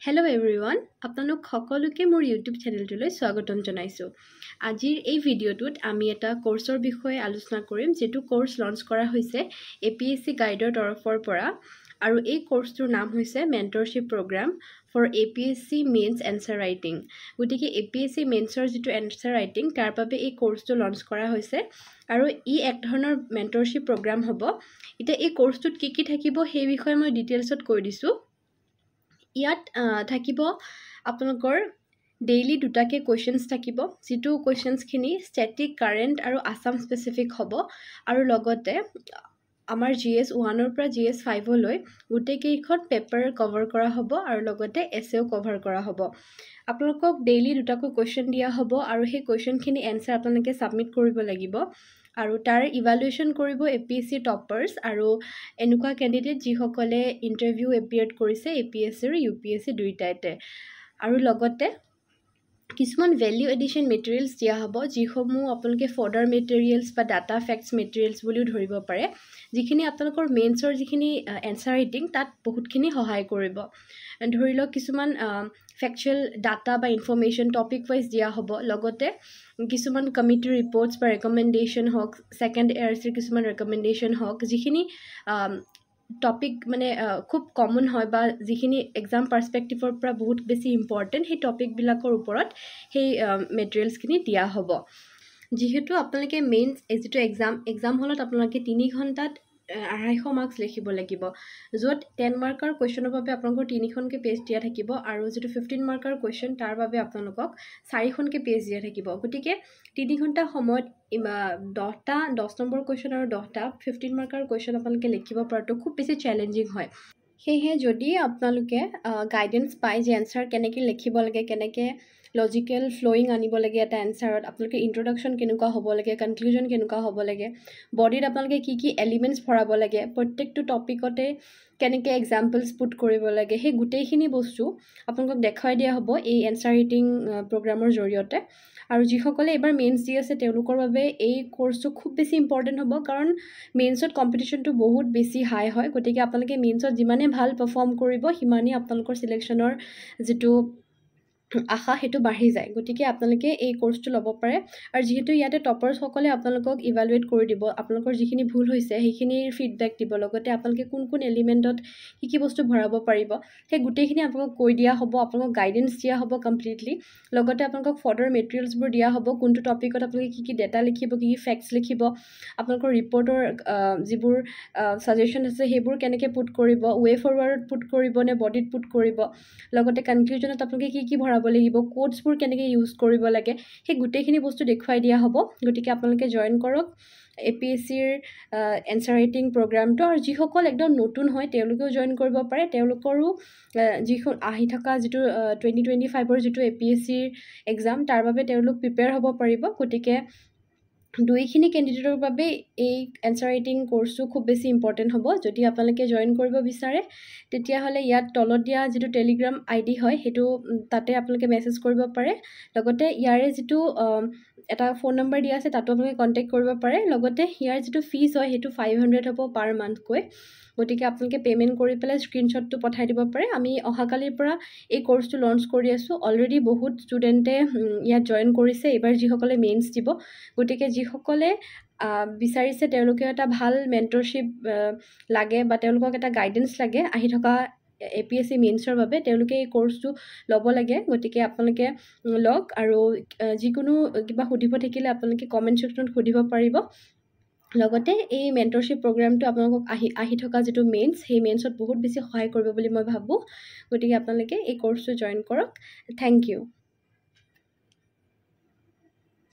Hello' everyone, আপোনালোক সকলোকে মোৰ ইউটিউব চেনেলটোলৈ স্বাগতম জনাইছোঁ। আজিৰ এই ভিডিঅ'টোত আমি এটা কোৰ্চৰ বিষয়ে আলোচনা কৰিম, যিটো কোৰ্চ লঞ্চ কৰা হৈছে APSC গাইডৰ তৰফৰ পৰা, আৰু এই কোৰ্চটোৰ নাম হৈছে mentorship program for APSC mains answer writing. গতিকে APSC মেইনছৰ যিটো এনচাৰ ৰাইটিং, তাৰ বাবে এই কোৰ্চটো লঞ্চ কৰা হৈছে, আৰু ই এক ধৰণৰ মেণ্টৰশ্বিপ প্ৰগ্ৰাম হ'ব। এতিয়া এই কোৰ্চটোত কি থাকিব সেই বিষয়ে মই ডিটেইলছত কৈ দিছোঁ। ইয়াত থাকিব আপোনালোকৰ ডেইলি দুটাকৈ কুৱেশ্যনছ থাকিব, যিটো কুৱেশ্যনছখিনি ষ্টেটিক, কাৰেণ্ট আৰু আছাম স্পেচিফিক হ'ব, আৰু লগতে আমাৰ GS 1ৰ পৰা GS 5লৈ গোটেইকেইখন পেপাৰ কভাৰ কৰা হ'ব, আৰু লগতে এছেও কভাৰ কৰা হ'ব। আপোনালোকক ডেইলি দুটাকৈ কুৱেশ্যন দিয়া হ'ব, আৰু সেই কুৱেশ্যনখিনি এনচাৰ আপোনালোকে ছাবমিট কৰিব লাগিব, আৰু তাৰ ইভালুৱেশ্যন কৰিব APSC টপাৰ্ছ আৰু এনেকুৱা কেণ্ডিডেট যিসকলে ইণ্টাৰভিউ এপিয়াৰ্ড কৰিছে APSC আৰু UPSC দুয়োটাইতে। আৰু লগতে কিছুমান ভেলিউ এডিশ্যন মেটেৰিয়েলছ দিয়া হ'ব, যিসমূহ আপোনালোকে ফডাৰ মেটেৰিয়েলছ বা ডাটা ফেক্টছ মেটেৰিয়েলছ বুলিও ধৰিব পাৰে, যিখিনি আপোনালোকৰ মেইনছৰ যিখিনি এনচাৰ ৰাইটিং তাত বহুতখিনি সহায় কৰিব। ধৰি লওক কিছুমান ফেকচুৱেল ডাটা বা ইনফৰ্মেশ্যন টপিক ৱাইজ দিয়া হ'ব, লগতে কিছুমান কমিটি ৰিপৰ্টছ বা ৰেকমেণ্ডেশ্যন হওক, ছেকেণ্ড ARCৰ কিছুমান ৰেকমেণ্ডেশ্যন হওক, যিখিনি টপিক মানে খুব কমন হয় বা যিখিনি এক্সাম পাৰ্চপেক্টিভৰ পৰা বহুত বেছি ইম্পৰ্টেণ্ট, সেই টপিকবিলাকৰ ওপৰত সেই মেটেৰিয়েলছখিনি দিয়া হ'ব। যিহেতু আপোনালোকে মেইনছ যিটো এক্সাম হলত আপোনালোকে 3 ঘণ্টাত 250 মাৰ্কছ লিখিব লাগিব, য'ত 10 মাৰ্কৰ কুৱেশ্যনৰ বাবে আপোনালোকৰ 3খনকৈ পেজ দিয়া থাকিব, আৰু যিটো 15 মাৰ্কৰ কুৱেশ্যন তাৰ বাবে আপোনালোকক 4খনকৈ পেজ দিয়া থাকিব। গতিকে 3 ঘণ্টা সময়ত 10 নম্বৰ কুৱেশ্যন আৰু 10টা 15 মাৰ্কৰ কুৱেশ্যন আপোনালোকে লিখিব পৰাটো খুব বেছি চেলেঞ্জিং হয়। সেয়েহে যদি আপোনালোকে গাইডেঞ্চ পায় যে এনচাৰ কেনেকৈ লিখিব লাগে, কেনেকৈ লজিকেল ফ্ল'য়িং আনিব লাগে এটা এনচাৰত, আপোনালোকে ইন্ট্ৰডাকশ্যন কেনেকুৱা হ'ব লাগে, কনক্লুজন কেনেকুৱা হ'ব লাগে, বডিত আপোনালোকে কি এলিমেণ্টছ ভৰাব লাগে, প্ৰত্যেকটো টপিকতে কেনেকৈ এক্সাম্পলছ পুট কৰিব লাগে, সেই গোটেইখিনি বস্তু আপোনালোকক দেখুৱাই দিয়া হ'ব এই এনচাৰ ৰাইটিং প্ৰগ্ৰামৰ জৰিয়তে। আৰু যিসকলে এইবাৰ মেইনছ দি আছে তেওঁলোকৰ বাবে এই কোৰ্চটো খুব বেছি ইম্পৰ্টেণ্ট হ'ব, কাৰণ মেইনছত কম্পিটিশ্যনটো বহুত বেছি হাই হয়। গতিকে আপোনালোকে মেইনছত যিমানে ভাল পাৰফৰ্ম কৰিব, সিমানেই আপোনালোকৰ চিলেকশ্যনৰ যিটো আশা সেইটো বাঢ়ি যায়। গতিকে আপোনালোকে এই কোৰ্চটো ল'ব পাৰে, আৰু যিহেতু ইয়াতে টপাৰ্ছসকলে আপোনালোকক ইভালুৱেট কৰি দিব, আপোনালোকৰ যিখিনি ভুল হৈছে সেইখিনিৰ ফিডবেক দিব, লগতে আপোনালোকে কোন এলিমেণ্টত কি বস্তু ভৰাব পাৰিব সেই গোটেইখিনি আপোনালোকক কৈ দিয়া হ'ব, আপোনালোকক গাইডেঞ্চ দিয়া হ'ব কমপ্লিটলি। লগতে আপোনালোকক ফডাৰ মেটেৰিয়েলছবোৰ দিয়া হ'ব, কোনটো টপিকত আপোনালোকে কি ডাটা লিখিব, কি ফেক্টছ লিখিব, আপোনালোকৰ ৰিপৰ্টৰ যিবোৰ ছাজেশ্যন আছে সেইবোৰ কেনেকৈ পুট কৰিব, ৱে ফৰৱাৰ্ডত পুট কৰিব নে বডিত পুট কৰিব, লগতে কনক্লুজনত আপোনালোকে কি ভৰাব লাগিব, কোডছবোৰ কেনেকৈ ইউজ কৰিব লাগে, সেই গোটেইখিনি বস্তু দেখুৱাই দিয়া হ'ব। গতিকে আপোনালোকে জইন কৰক APSCৰ এনচাৰ ৰাইটিং প্ৰগ্ৰামটো, আৰু যিসকল একদম নতুন হয় তেওঁলোকেও জইন কৰিব পাৰে। তেওঁলোকৰো যিখন আহি থকা যিটো 2025ৰ যিটো APSCৰ এক্সাম, তাৰ বাবে তেওঁলোক প্ৰিপেয়াৰ হ'ব পাৰিব। গতিকে দুইখিনি কেণ্ডিডেটৰ বাবে এই এনচাৰ ৰাইটিং কোৰ্চটো খুব বেছি ইম্পৰ্টেণ্ট হ'ব। যদি আপোনালোকে জইন কৰিব বিচাৰে তেতিয়াহ'লে ইয়াত তলত দিয়া যিটো টেলিগ্ৰাম ID হয় সেইটো তাতে আপোনালোকে মেছেজ কৰিব পাৰে। লগতে ইয়াৰে যিটো এটা ফোন নম্বৰ দিয়া আছে তাতো আপোনালোকে কণ্টেক্ট কৰিব পাৰে। লগতে ইয়াৰ যিটো ফিজ হয় সেইটো 500 হ'ব পাৰ মান্থকৈ। গতিকে আপোনালোকে পে'মেণ্ট কৰি পেলাই স্ক্ৰীনশ্বটটো পঠাই দিব পাৰে। আমি অহাকালিৰ পৰা এই কোৰ্চটো লঞ্চ কৰি আছোঁ। অলৰেডি বহুত ষ্টুডেণ্টে ইয়াত জইন কৰিছে এইবাৰ যিসকলে মেইনছ দিব। গতিকে যিসকলে বিচাৰিছে তেওঁলোকে এটা ভাল মেণ্টৰশ্বিপ লাগে বা তেওঁলোকক এটা গাইডেঞ্চ লাগে আহি থকা APSC মেইনছৰ বাবে, তেওঁলোকে এই কোৰ্চটো ল'ব লাগে। গতিকে আপোনালোকে লওক, আৰু যিকোনো কিবা সুধিব থাকিলে আপোনালোকে কমেণ্ট ছেকশ্যনত সুধিব পাৰিব। লগতে এই মেণ্টৰশ্বিপ প্ৰগ্ৰামটো আপোনালোকক আহি থকা যিটো মেইনছ, সেই মেইনছত বহুত বেছি সহায় কৰিব বুলি মই ভাবোঁ। গতিকে আপোনালোকে এই কোৰ্চটো জইন কৰক। Thank U.